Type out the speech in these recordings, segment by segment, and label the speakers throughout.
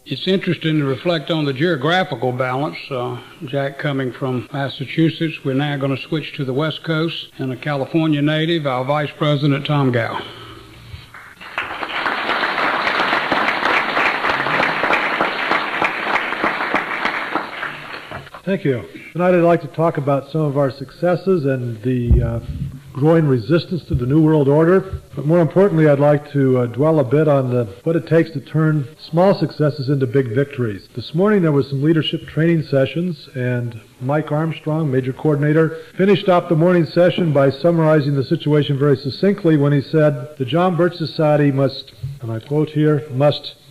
Speaker 1: It's interesting to reflect on the geographical balance. Jack coming from Massachusetts, we're now going to switch to the West Coast, and a California native, our Vice President, Tom Gow.
Speaker 2: Thank you. Tonight I'd like to talk about some of our successes and the growing resistance to the New World Order. But more importantly, I'd like to dwell a bit on what it takes to turn small successes into big victories. This morning there was some leadership training sessions, and Mike Armstrong, Major Coordinator, finished off the morning session by summarizing the situation very succinctly when he said, "The John Birch Society must," and I quote here,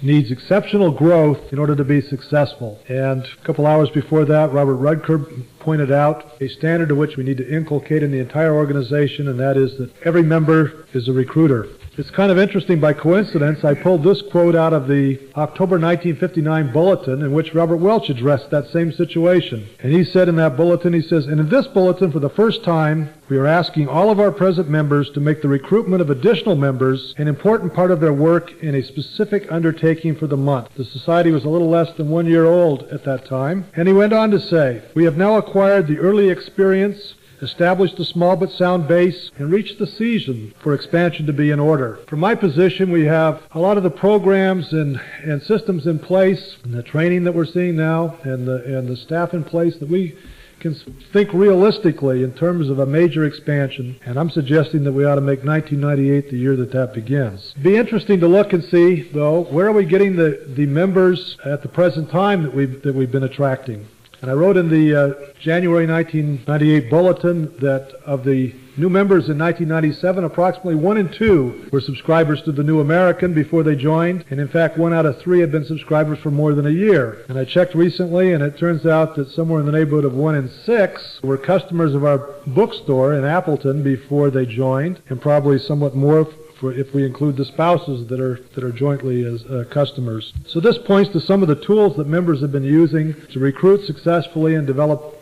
Speaker 2: needs exceptional growth in order to be successful." And a couple hours before that, Robert Rudker pointed out a standard to which we need to inculcate in the entire organization, and that is that every member is a recruiter. It's kind of interesting, by coincidence, I pulled this quote out of the October 1959 bulletin in which Robert Welch addressed that same situation. And he said in that bulletin, he says, "And in this bulletin, for the first time, we are asking all of our present members to make the recruitment of additional members an important part of their work in a specific undertaking for the month." The society was a little less than 1 year old at that time. And he went on to say, "We have now acquired the early experience, established a small but sound base, and reached the season for expansion to be in order." From my position, we have a lot of the programs and systems in place, and the training that we're seeing now, and the staff in place, that we can think realistically in terms of a major expansion, and I'm suggesting that we ought to make 1998 the year that begins. It'd be interesting to look and see, though, where are we getting the members at the present time that we've been attracting. And I wrote in the January 1998 bulletin that of the new members in 1997, approximately 1 in 2 were subscribers to the New American before they joined, and in fact 1 out of 3 had been subscribers for more than a year. And I checked recently, and it turns out that somewhere in the neighborhood of 1 in 6 were customers of our bookstore in Appleton before they joined, and probably somewhat more if we include the spouses that are jointly as customers. So this points to some of the tools that members have been using to recruit successfully and develop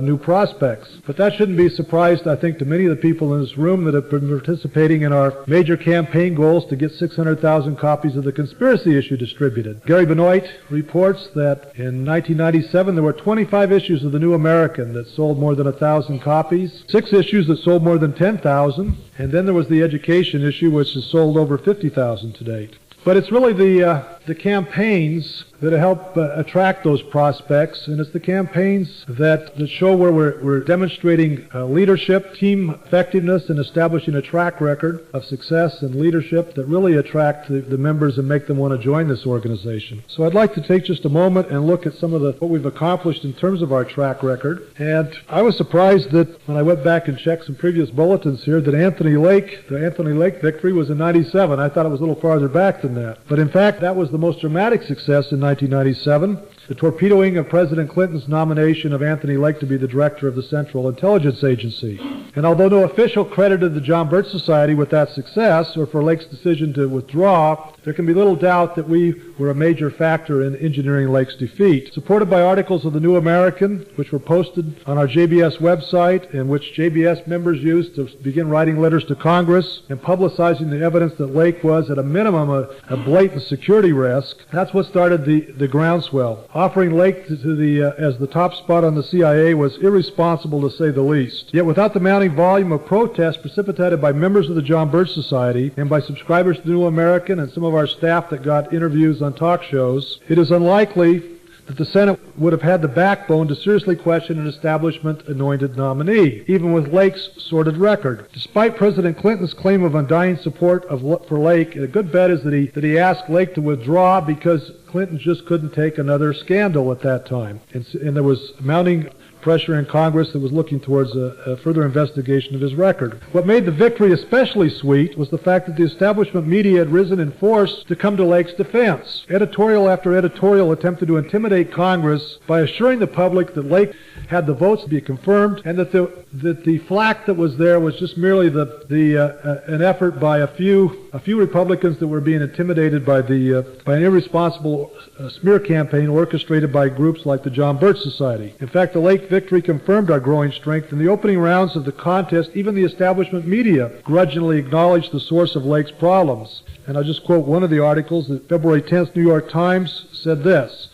Speaker 2: new prospects. But that shouldn't be a surprise, I think, to many of the people in this room that have been participating in our major campaign goals to get 600,000 copies of the conspiracy issue distributed. Gary Benoit reports that in 1997 there were 25 issues of the New American that sold more than 1,000 copies, 6 issues that sold more than 10,000, and then there was the education issue, which has sold over 50,000 to date. But it's really the campaigns that help attract those prospects, and it's the campaigns that show where we're demonstrating leadership, team effectiveness, and establishing a track record of success and leadership that really attract the members and make them want to join this organization. So I'd like to take just a moment and look at some of what we've accomplished in terms of our track record. And I was surprised that when I went back and checked some previous bulletins here that the Anthony Lake victory was in 97. I thought it was a little farther back than that. But in fact, that was the most dramatic success in 1997, the torpedoing of President Clinton's nomination of Anthony Lake to be the director of the Central Intelligence Agency. And although no official credited the John Birch Society with that success or for Lake's decision to withdraw, there can be little doubt that we were a major factor in engineering Lake's defeat. Supported by articles of the New American, which were posted on our JBS website and which JBS members used to begin writing letters to Congress and publicizing the evidence that Lake was, at a minimum, a blatant security risk, that's what started the groundswell. Offering Lake as the top spot on the CIA was irresponsible, to say the least. Yet without the mounting volume of protests precipitated by members of the John Birch Society and by subscribers to the New American and some of our staff that got interviews on talk shows, it is unlikely that the Senate would have had the backbone to seriously question an establishment-anointed nominee, even with Lake's sordid record. Despite President Clinton's claim of undying support for Lake, a good bet is that he asked Lake to withdraw because Clinton just couldn't take another scandal at that time. And there was mounting pressure in Congress that was looking towards a further investigation of his record. What made the victory especially sweet was the fact that the establishment media had risen in force to come to Lake's defense. Editorial after editorial attempted to intimidate Congress by assuring the public that Lake had the votes to be confirmed, and that the flack that was there was just merely an effort by a few a few Republicans that were being intimidated by an irresponsible smear campaign orchestrated by groups like the John Birch Society. In fact, the Lake victory confirmed our growing strength. In the opening rounds of the contest, even the establishment media grudgingly acknowledged the source of Lake's problems. And I'll just quote one of the articles. The February 10th New York Times said this: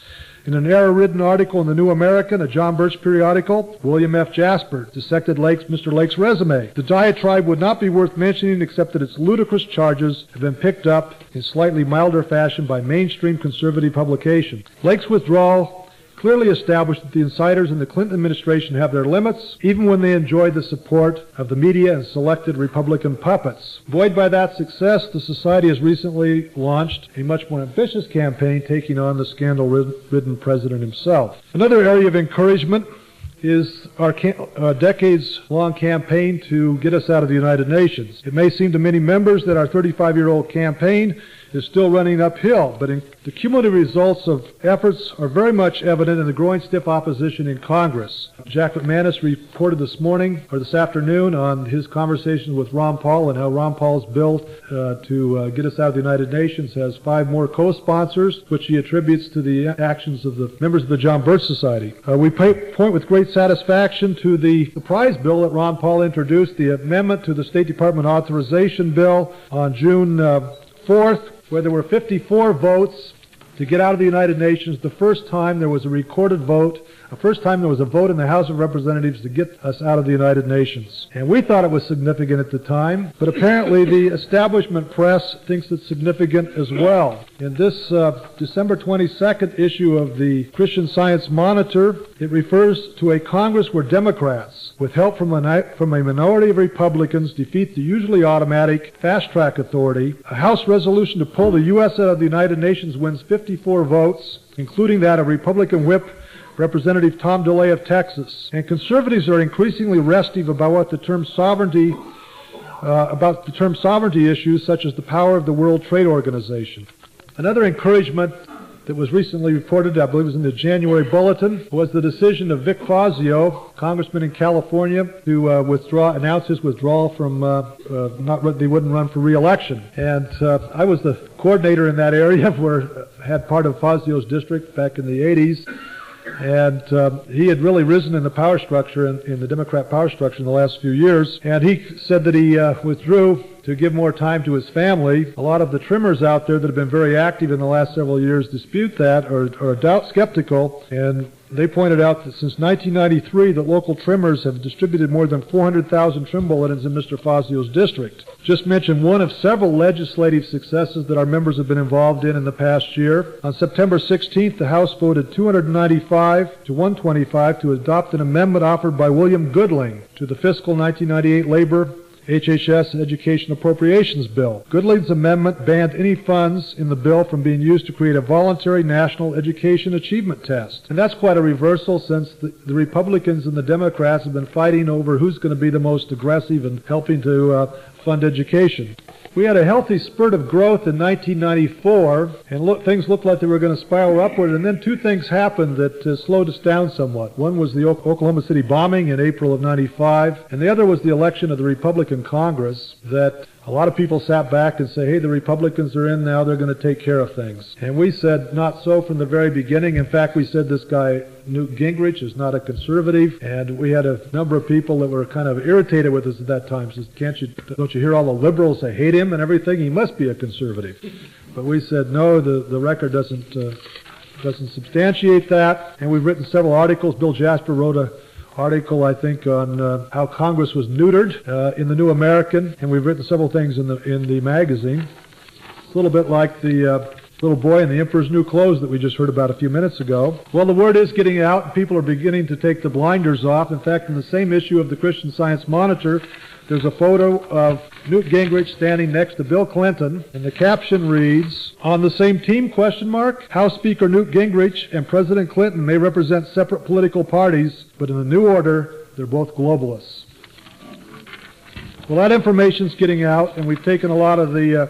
Speaker 2: in an error-ridden article in the New American, a John Birch periodical, William F. Jasper dissected Mr. Lake's resume. The diatribe would not be worth mentioning except that its ludicrous charges have been picked up in slightly milder fashion by mainstream conservative publications. Lake's withdrawal clearly established that the insiders in the Clinton administration have their limits, even when they enjoyed the support of the media and selected Republican puppets. Buoyed by that success, the Society has recently launched a much more ambitious campaign taking on the scandal-ridden president himself. Another area of encouragement is our decades-long campaign to get us out of the United Nations. It may seem to many members that our 35-year-old campaign is still running uphill, but the cumulative results of efforts are very much evident in the growing stiff opposition in Congress. Jack McManus reported this afternoon on his conversations with Ron Paul and how Ron Paul's bill to get us out of the United Nations has 5 more co-sponsors, which he attributes to the actions of the members of the John Birch Society. We point with great satisfaction to the prize bill that Ron Paul introduced, the amendment to the State Department authorization bill on June 4th, where there were 54 votes to get out of the United Nations. The first time there was a recorded vote, the first time there was a vote in the House of Representatives to get us out of the United Nations. And we thought it was significant at the time, but apparently the establishment press thinks it's significant as well. In this December 22nd issue of the Christian Science Monitor, it refers to a Congress where Democrats, with help from a minority of Republicans, defeat the usually automatic fast-track authority. A House resolution to pull the U.S. out of the United Nations wins 54 votes, including that of Republican Whip Representative Tom DeLay of Texas. And conservatives are increasingly restive about the term sovereignty issues such as the power of the World Trade Organization. Another encouragement that was recently reported, I believe it was in the January Bulletin, was the decision of Vic Fazio, congressman in California, to announce his withdrawal from, they wouldn't run for re-election. And I was the coordinator in that area where had part of Fazio's district back in the 80s. And he had really risen in the power structure, in the Democrat power structure in the last few years. And he said that he withdrew to give more time to his family. A lot of the trimmers out there that have been very active in the last several years dispute that or are skeptical. And they pointed out that since 1993, that local trimmers have distributed more than 400,000 trim bulletins in Mr. Fazio's district. Just mention one of several legislative successes that our members have been involved in the past year. On September 16th, the House voted 295 to 125 to adopt an amendment offered by William Goodling to the fiscal 1998 Labor HHS Education Appropriations Bill. Goodling's amendment banned any funds in the bill from being used to create a voluntary national education achievement test. And that's quite a reversal, since the Republicans and the Democrats have been fighting over who's going to be the most aggressive in helping to fund education. We had a healthy spurt of growth in 1994, and things looked like they were going to spiral upward, and then 2 things happened that slowed us down somewhat. One was the Oklahoma City bombing in April of 95, and the other was the election of the Republican Congress that a lot of people sat back and said, hey, the Republicans are in now, they're going to take care of things. And we said not so from the very beginning. In fact, we said this guy, Newt Gingrich, is not a conservative, and we had a number of people that were kind of irritated with us at that time. Says, don't you hear all the liberals say hate him and everything? He must be a conservative. But we said, no, the record doesn't substantiate that. And we've written several articles. Bill Jasper wrote an article, I think, on how Congress was neutered in the New American, and we've written several things in the magazine. It's a little bit like the little boy in the Emperor's New Clothes that we just heard about a few minutes ago. Well, the word is getting out, and people are beginning to take the blinders off. In fact, in the same issue of the Christian Science Monitor, there's a photo of Newt Gingrich standing next to Bill Clinton, and the caption reads, "On the same team, ? House Speaker Newt Gingrich and President Clinton may represent separate political parties, but in the new order, they're both globalists." Well, that information's getting out, and we've taken a lot of the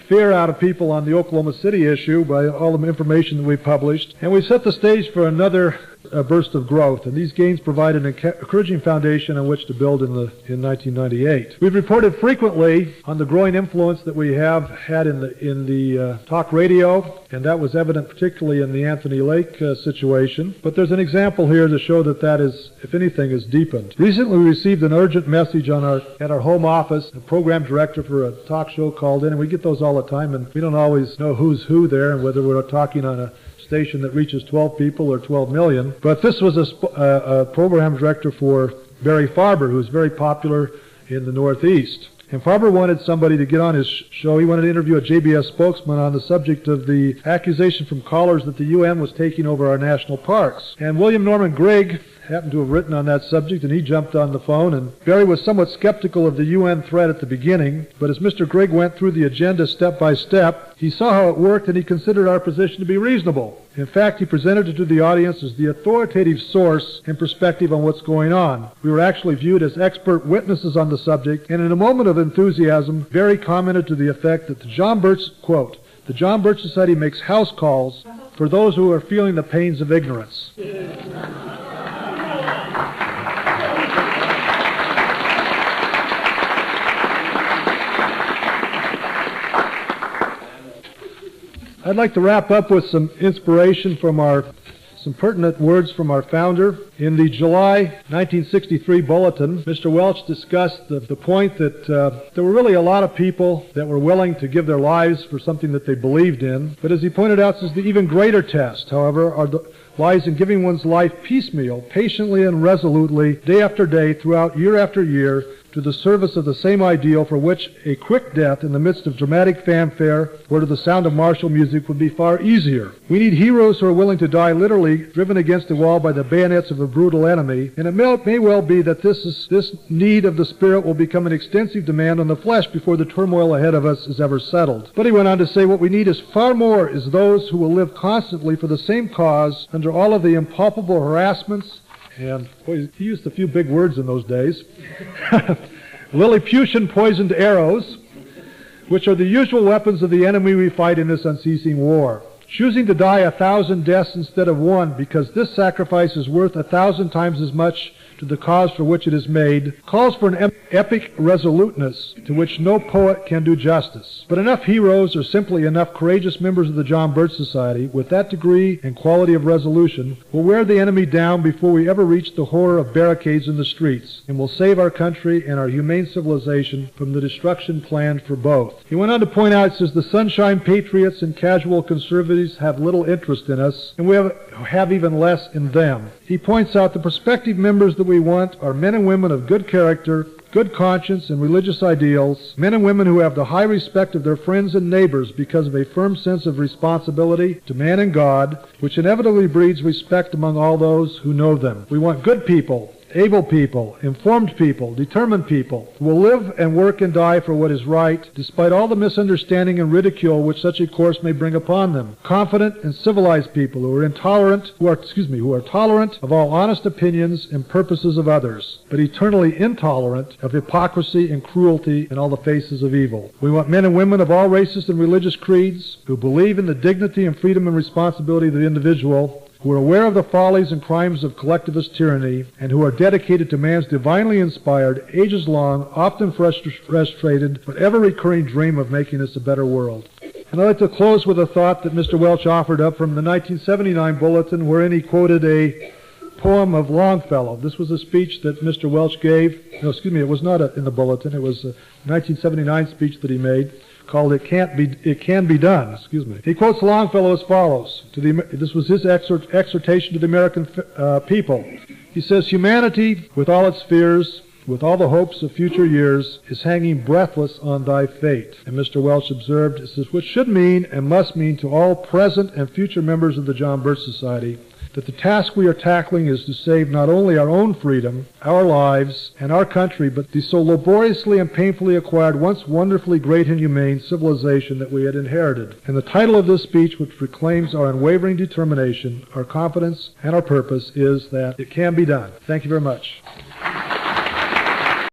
Speaker 2: fear out of people on the Oklahoma City issue by all the information that we published. And we set the stage for another burst of growth, and these gains provide an encouraging foundation on which to build in 1998. We've reported frequently on the growing influence that we have had in the talk radio, and that was evident particularly in the Anthony Lake situation. But there's an example here to show that is, if anything, is deepened. Recently, we received an urgent message at our home office. The program director for a talk show called in, and we get those all the time, and we don't always know who's who there and whether we're talking on a station that reaches 12 people or 12 million. But this was a program director for Barry Farber, who is very popular in the Northeast. And Farber wanted somebody to get on his show. He wanted to interview a JBS spokesman on the subject of the accusation from callers that the UN was taking over our national parks. And William Norman Grigg happened to have written on that subject, and he jumped on the phone. And Barry was somewhat skeptical of the UN threat at the beginning, but as Mr. Grigg went through the agenda step by step, he saw how it worked, and he considered our position to be reasonable. In fact, he presented it to the audience as the authoritative source and perspective on what's going on. We were actually viewed as expert witnesses on the subject, and in a moment of enthusiasm, Barry commented to the effect that the John Birch Society makes house calls for those who are feeling the pains of ignorance. I'd like to wrap up with some inspiration from some pertinent words from our founder. In the July 1963 bulletin, Mr. Welch discussed the point that there were really a lot of people that were willing to give their lives for something that they believed in. But as he pointed out, says the even greater test, however, lies in giving one's life piecemeal, patiently and resolutely, day after day, throughout year after year, to the service of the same ideal for which a quick death in the midst of dramatic fanfare or to the sound of martial music would be far easier. We need heroes who are willing to die literally, driven against the wall by the bayonets of a brutal enemy, and it may well be that this need of the spirit will become an extensive demand on the flesh before the turmoil ahead of us is ever settled. But he went on to say what we need is far more is those who will live constantly for the same cause under all of the impalpable harassments, and boy, he used a few big words in those days, Lilliputian poisoned arrows, which are the usual weapons of the enemy we fight in this unceasing war. Choosing to die 1,000 deaths instead of one, because this sacrifice is worth 1,000 times as much to the cause for which it is made, calls for an epic resoluteness to which no poet can do justice. But enough heroes, or simply enough courageous members of the John Birch Society, with that degree and quality of resolution, will wear the enemy down before we ever reach the horror of barricades in the streets, and will save our country and our humane civilization from the destruction planned for both. He went on to point out, says, the sunshine patriots and casual conservatives have little interest in us, and we have even less in them. He points out the prospective members that we want are men and women of good character, good conscience, and religious ideals, men and women who have the high respect of their friends and neighbors because of a firm sense of responsibility to man and God, which inevitably breeds respect among all those who know them. We want good people, able people, informed people, determined people, who will live and work and die for what is right, despite all the misunderstanding and ridicule which such a course may bring upon them. Confident and civilized people who are tolerant of all honest opinions and purposes of others, but eternally intolerant of hypocrisy and cruelty and all the faces of evil. We want men and women of all races and religious creeds who believe in the dignity and freedom and responsibility of the individual, who are aware of the follies and crimes of collectivist tyranny, and who are dedicated to man's divinely inspired, ages-long, often frustrated, but ever-recurring dream of making us a better world. And I'd like to close with a thought that Mr. Welch offered up from the 1979 bulletin, wherein he quoted a poem of Longfellow. This was a speech that Mr. Welch gave. No, excuse me, it was not in the bulletin. It was a 1979 speech that he made, called It Can Be Done. He quotes Longfellow as follows. This was his exhortation to the American people. He says, humanity, with all its fears, with all the hopes of future years, is hanging breathless on thy fate. And Mr. Welch observed, it says, which should mean and must mean to all present and future members of the John Birch Society that the task we are tackling is to save not only our own freedom, our lives, and our country, but the so laboriously and painfully acquired, once wonderfully great and humane civilization that we had inherited. And the title of this speech, which proclaims our unwavering determination, our confidence, and our purpose, is that it can be done. Thank you very much.